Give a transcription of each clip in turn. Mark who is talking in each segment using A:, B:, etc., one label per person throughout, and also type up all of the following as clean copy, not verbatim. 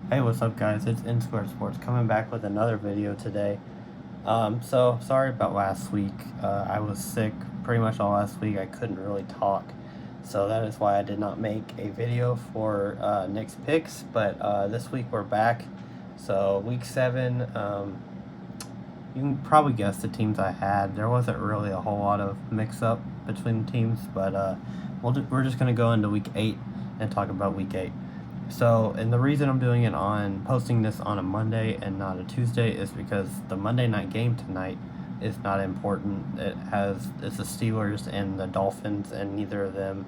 A: Hey, what's up, guys? It's N Squared Sports coming back with another video today. So sorry about last week. I was sick pretty much all last week. I couldn't really talk, so that is why I did not make a video for Nick's picks. But this week we're back. So week 7, you can probably guess the teams I had. There wasn't really a whole lot of mix-up between the teams, but we're just gonna go into week 8 and talk about week 8. So, and the reason I'm doing it posting this on a Monday and not a Tuesday is because the Monday night game tonight is not important. It's the Steelers and the Dolphins, and neither of them,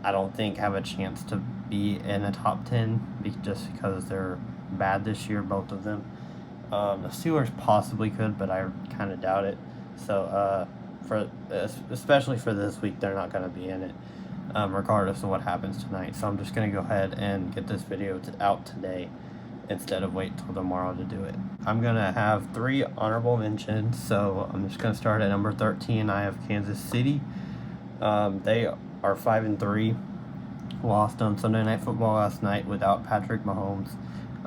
A: I don't think, have a chance to be in a top 10 just because they're bad this year, both of them. The Steelers possibly could, but I kind of doubt it. So, especially for this week, they're not going to be in it, regardless of what happens tonight. So I'm just going to go ahead and get this video out today instead of wait till tomorrow to do it. I'm going to have 3 honorable mentions. So I'm just going to start at number 13. I have Kansas City. They are 5-3. Lost on Sunday Night Football last night without Patrick Mahomes.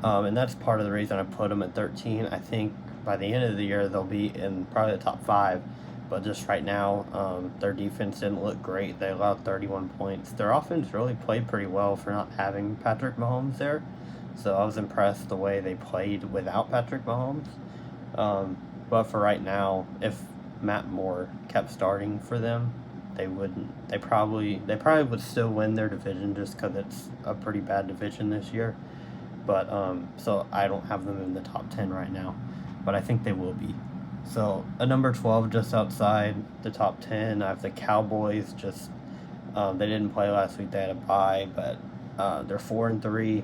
A: And that's part of the reason I put them at 13. I think by the end of the year, they'll be in probably the top 5. But just right now, their defense didn't look great. They allowed 31 points. Their offense really played pretty well for not having Patrick Mahomes there. So I was impressed the way they played without Patrick Mahomes. But for right now, if Matt Moore kept starting for them, they wouldn't. They probably would still win their division just because it's a pretty bad division this year. But so I don't have them in the top 10 right now, but I think they will be. So a number 12 just outside the top 10. I have the Cowboys. Just they didn't play last week. They had a bye, but they're 4-3.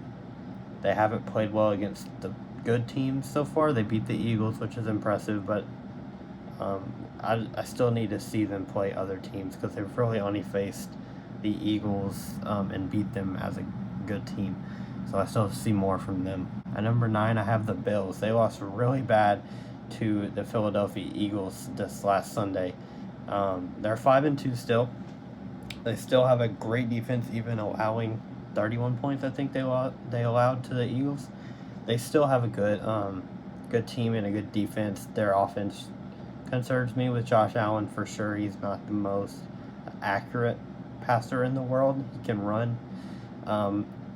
A: They haven't played well against the good teams so far. They beat the Eagles, which is impressive, but I still need to see them play other teams because they've really only faced the Eagles and beat them as a good team. So I still see more from them. At number 9, I have the Bills. They lost really bad to the Philadelphia Eagles this last Sunday. They're 5-2 still. They still have a great defense, even allowing 31 points. I think they allowed to the Eagles. They still have a good team and a good defense. Their offense concerns me with Josh Allen for sure. He's not the most accurate passer in the world. He can run.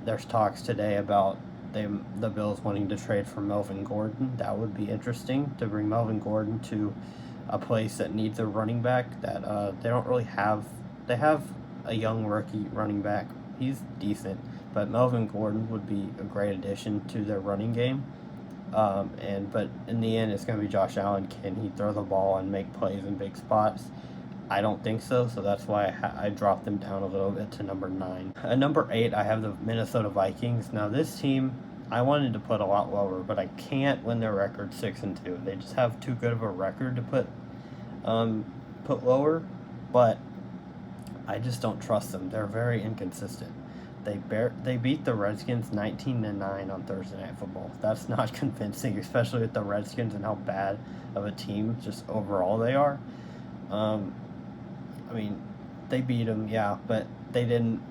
A: There's talks today about the Bills wanting to trade for Melvin Gordon. That would be interesting to bring Melvin Gordon to a place that needs a running back that they don't really have. They have a young rookie running back. He's decent, but Melvin Gordon would be a great addition to their running game. But in the end, it's going to be Josh Allen. Can he throw the ball and make plays in big spots? I don't think so, so that's why I dropped them down a little bit to number 9. At number 8, I have the Minnesota Vikings. Now, this team, I wanted to put a lot lower, but I can't when their record's 6-2. They just have too good of a record to put lower, but I just don't trust them. They're very inconsistent. They beat the Redskins 19-9 on Thursday Night Football. That's not convincing, especially with the Redskins and how bad of a team just overall they are. I mean, they beat them, yeah, but they didn't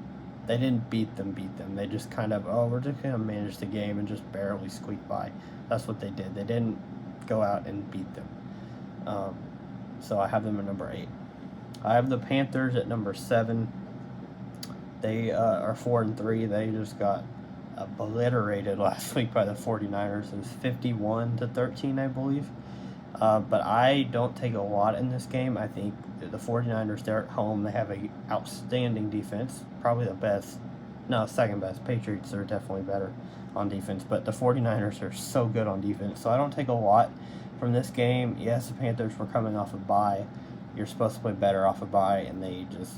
A: beat them. They just kind of, we're just going to manage the game and just barely squeak by. That's what they did. They didn't go out and beat them. So I have them at number 8. I have the Panthers at number 7. They are 4-3. They just got obliterated last week by the 49ers. It was 51-13, I believe. But I don't take a lot in this game. I think the 49ers, they're at home. They have an outstanding defense, probably the best. No, second best. Patriots are definitely better on defense, but the 49ers are so good on defense. So I don't take a lot from this game. Yes, the Panthers were coming off a bye. You're supposed to play better off a bye, and they just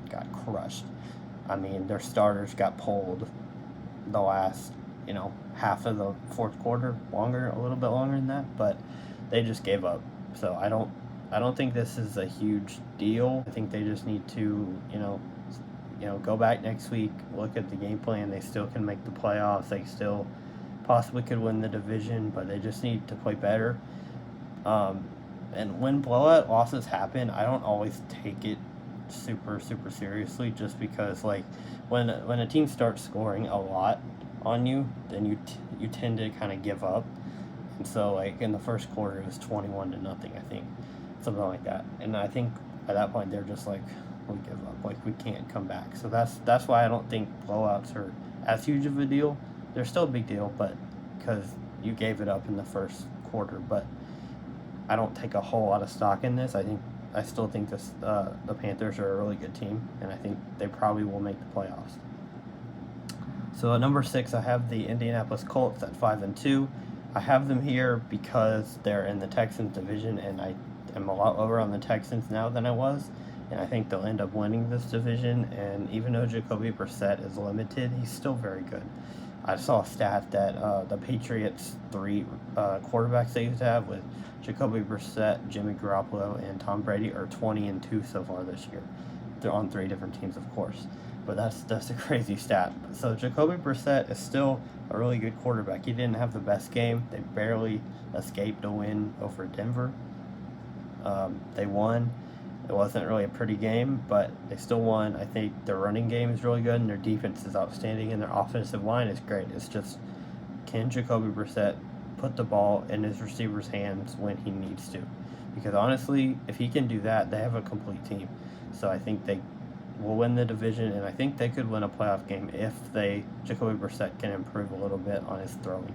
A: got crushed. I mean, their starters got pulled the last, half of the fourth quarter, a little bit longer than that, but they just gave up. So I don't think this is a huge deal. I think they just need to, go back next week, look at the game plan. They still can make the playoffs. They still possibly could win the division, but they just need to play better. And when blowout losses happen, I don't always take it super seriously, just because when a team starts scoring a lot, on you, then you tend to kind of give up. And so, like, in the first quarter, it was 21-0, I think, something like that. And I think at that point they're just like, we give up, like we can't come back. So that's why I don't think blowouts are as huge of a deal. They're still a big deal, but because you gave it up in the first quarter. But I don't take a whole lot of stock in this. I still think the Panthers are a really good team, and I think they probably will make the playoffs. So at number 6, I have the Indianapolis Colts at 5-2. I have them here because they're in the Texans division, and I am a lot lower on the Texans now than I was, and I think they'll end up winning this division. And even though Jacoby Brissett is limited, he's still very good. I saw a stat that the Patriots' 3 quarterbacks they used to have with Jacoby Brissett, Jimmy Garoppolo, and Tom Brady are 20-2 so far this year. They're on 3 different teams, of course, but that's a crazy stat. So Jacoby Brissett is still a really good quarterback. He didn't have the best game. They barely escaped a win over Denver. They won. It wasn't really a pretty game, but they still won. I think their running game is really good, and their defense is outstanding, and their offensive line is great. It's just, can Jacoby Brissett put the ball in his receiver's hands when he needs to? Because honestly, if he can do that, they have a complete team. So I think they will win the division, and I think they could win a playoff game if Jacoby Brissett can improve a little bit on his throwing.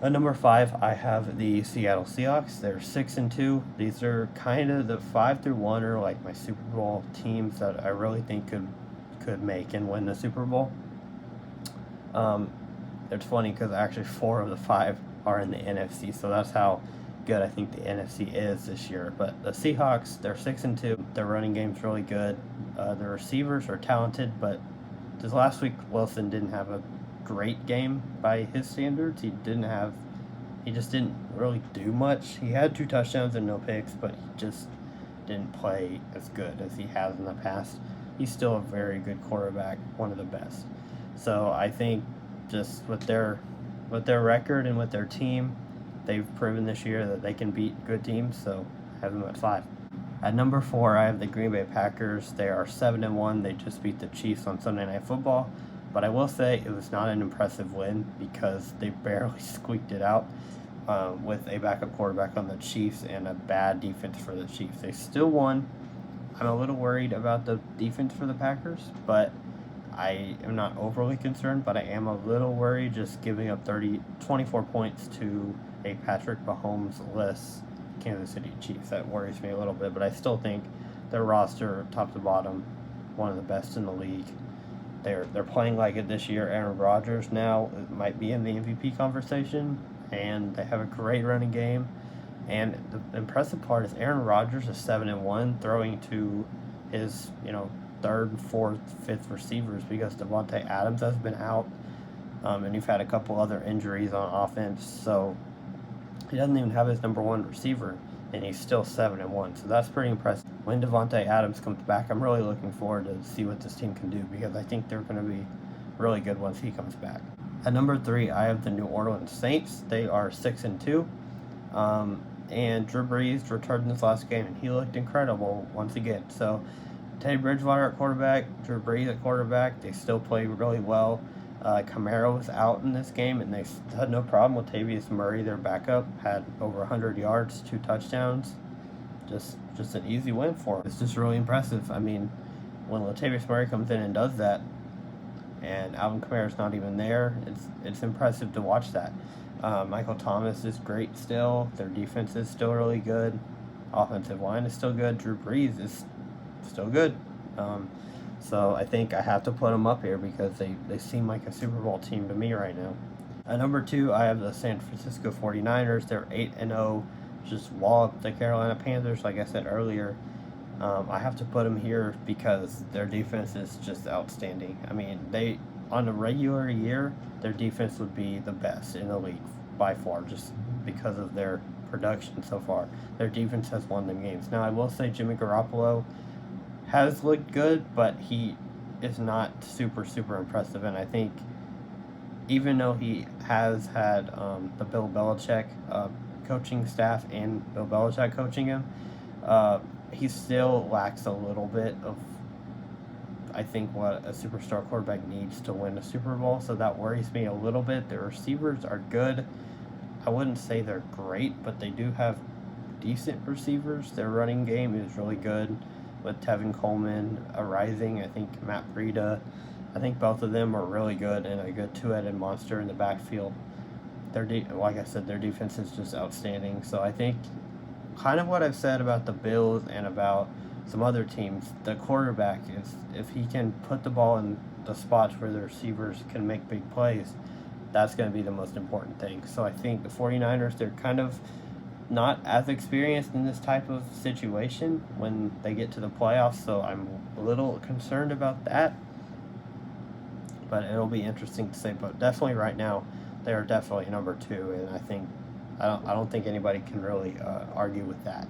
A: At number 5, I have the Seattle Seahawks. They're 6-2. These are kind of the 5-1 are like my Super Bowl teams that I really think could make and win the Super Bowl. It's funny because actually 4 of the 5 are in the NFC, so that's how good I think the NFC is this year. But the Seahawks, they're 6-2. Their running game's really good. Their receivers are talented, but this last week Wilson didn't have a great game by his standards. He just didn't really do much. He had 2 touchdowns and no picks, but he just didn't play as good as he has in the past. He's still a very good quarterback, one of the best. So I think just with their record and with their team, they've proven this year that they can beat good teams, so I have them at 5. At number 4, I have the Green Bay Packers. They are 7-1. They just beat the Chiefs on Sunday Night Football. But I will say it was not an impressive win because they barely squeaked it out with a backup quarterback on the Chiefs and a bad defense for the Chiefs. They still won. I'm a little worried about the defense for the Packers, but I am not overly concerned, but I am a little worried just giving up 24 points to a Patrick Mahomes-less Kansas City Chiefs. That worries me a little bit, but I still think their roster, top to bottom, one of the best in the league. They're playing like it this year. Aaron Rodgers now might be in the MVP conversation, and they have a great running game. And the impressive part is Aaron Rodgers is 7-1, throwing to his 3rd, 4th, 5th receivers because Davante Adams has been out, and you've had a couple other injuries on offense. So he doesn't even have his number 1 receiver, and he's still 7-1. So that's pretty impressive. When Davante Adams comes back, I'm really looking forward to see what this team can do because I think they're going to be really good once he comes back. At number 3, I have the New Orleans Saints. They are 6-2. And Drew Brees returned in this last game, and he looked incredible once again. So Teddy Bridgewater at quarterback, Drew Brees at quarterback. They still play really well. Kamara was out in this game, and they had no problem with Latavius Murray, their backup, had over 100 yards, 2 touchdowns. Just an easy win for him. It's just really impressive. I mean, when Latavius Murray comes in and does that, and Alvin Kamara's not even there, it's impressive to watch that. Michael Thomas is great still. Their defense is still really good. Offensive line is still good. Drew Brees is still good. So I think I have to put them up here because they seem like a Super Bowl team to me right now. At number 2, I have the San Francisco 49ers. They're 8-0. Just wallop the Carolina Panthers, like I said earlier. I have to put them here because their defense is just outstanding. I mean, on a regular year, their defense would be the best in the league by far, just because of their production so far. Their defense has won them games. Now, I will say Jimmy Garoppolo has looked good, but he is not super, super impressive. And I think even though he has had the Bill Belichick coaching staff and Bill Belichick coaching him, he still lacks a little bit of I think, what a superstar quarterback needs to win a Super Bowl, so that worries me a little bit. The receivers are good. I wouldn't say they're great, but they do have decent receivers. Their running game is really good with Tevin Coleman rising. I think Matt Breida. I think both of them are really good and a good two-headed monster in the backfield. Like I said, their defense is just outstanding. So I think kind of what I've said about the Bills and about some other teams, the quarterback is, if he can put the ball in the spots where the receivers can make big plays, that's going to be the most important thing. So I think the 49ers, they're kind of not as experienced in this type of situation when they get to the playoffs, so I'm a little concerned about that. But it'll be interesting to say. But definitely right now, they are definitely number 2, and I don't think anybody can really argue with that.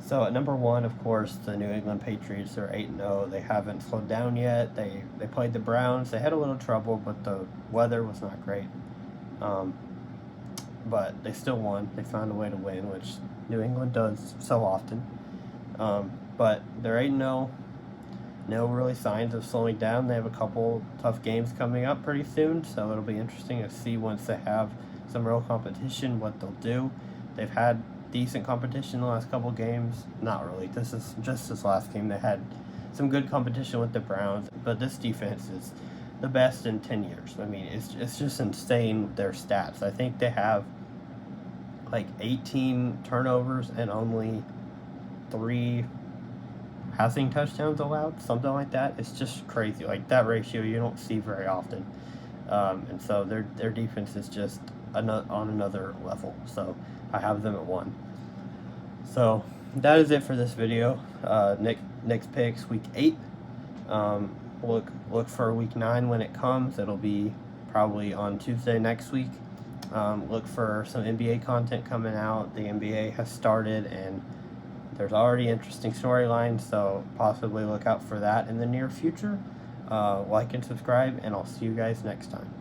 A: So at number 1, of course, the New England Patriots. They're 8-0. They haven't slowed down yet. They played the Browns. They had a little trouble, but the weather was not great. But they still won. They found a way to win, which New England does so often. But they're 8-0. No really signs of slowing down. They have a couple tough games coming up pretty soon, so it'll be interesting to see once they have some real competition what they'll do. They've had decent competition the last couple games. Not really. This is just this last game. They had some good competition with the Browns, but this defense is the best in 10 years. I mean, it's just insane, their stats. I think they have like 18 turnovers and only 3 passing touchdowns allowed, something like that. It's just crazy. Like, that ratio you don't see very often. And so their defense is just on another level. So I have them at 1. So that is it for this video. Nick's picks week 8. Look for week 9 when it comes. It'll be probably on Tuesday next week. Look for some NBA content coming out. The NBA has started, and there's already interesting storylines, so possibly look out for that in the near future. Like and subscribe, and I'll see you guys next time.